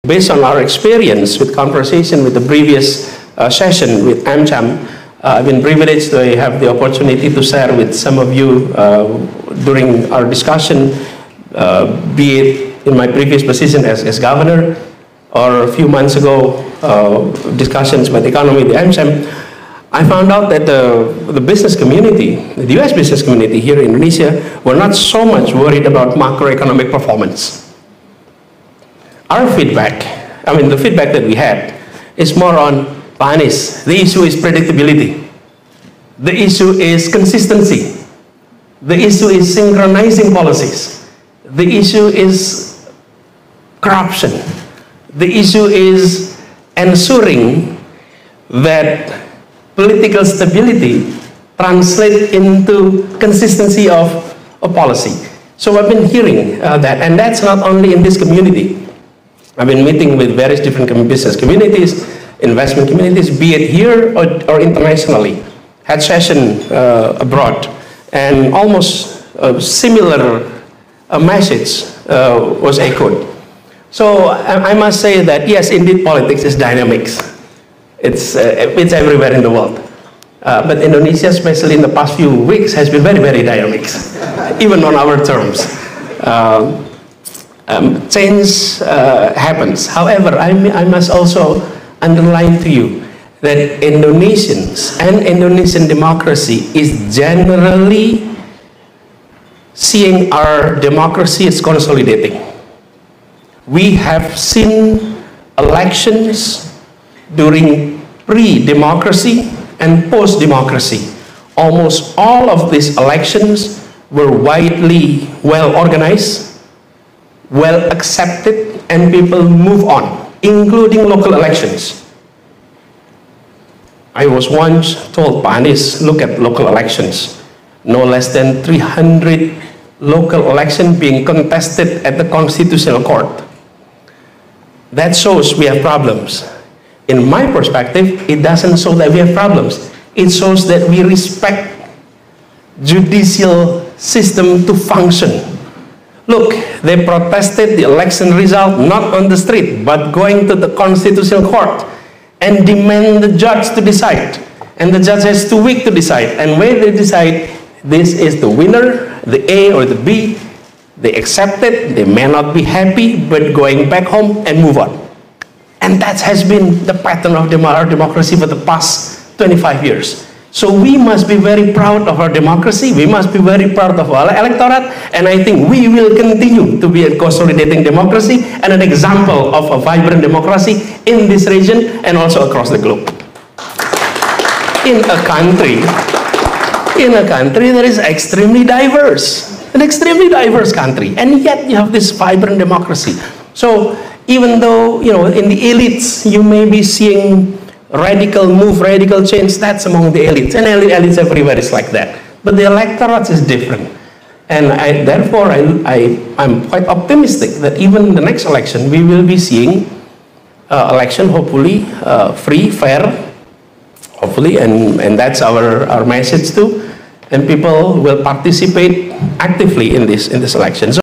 Based on our experience with conversation with the previous session with AmCham, I've been privileged to have the opportunity to share with some of you during our discussion, be it in my previous position as governor, or a few months ago, discussions about economy, the AmCham. I found out that the business community, the US business community here in Indonesia, were not so much worried about macroeconomic performance. Our feedback, the feedback that we had, is more on, Pak Anies, the issue is predictability. The issue is consistency. The issue is synchronizing policies. The issue is corruption. The issue is ensuring that political stability translates into consistency of a policy. So I've been hearing that, and that's not only in this community. I've been meeting with various different business communities, investment communities, be it here or internationally. Had session abroad, and almost a similar message was echoed. So I must say that yes, indeed, politics is dynamics. It's everywhere in the world. But Indonesia, especially in the past few weeks, has been very, very dynamic, even on our terms. Change happens. However, I must also underline to you that Indonesians and Indonesian democracy is generally seeing our democracy is consolidating. We have seen elections during pre-democracy and post-democracy. Almost all of these elections were widely well organized, well accepted, and people move on, including local elections. I was once told, Pak Anies, look at local elections. No less than 300 local elections being contested at the Constitutional Court. That shows we have problems. In my perspective, it doesn't show that we have problems. It shows that we respect judicial system to function. Look, they protested the election result not on the street, but going to the Constitutional Court and demand the judge to decide. And the judge has 2 weeks to decide. And when they decide this is the winner, the A or the B, they accept it. They may not be happy, but going back home and move on. And that has been the pattern of our democracy for the past 25 years. So we must be very proud of our democracy. We must be very proud of our electorate. And I think we will continue to be a consolidating democracy and an example of a vibrant democracy in this region and also across the globe. In a country that is extremely diverse, an extremely diverse country, and yet you have this vibrant democracy. So even though, in the elites, you may be seeing radical change, that's among the elites, and elites everywhere is like that. But the electorate is different. And therefore, I'm quite optimistic that even in the next election, we will be seeing election, hopefully, free, fair, hopefully, and that's our message too. And people will participate actively in this election. So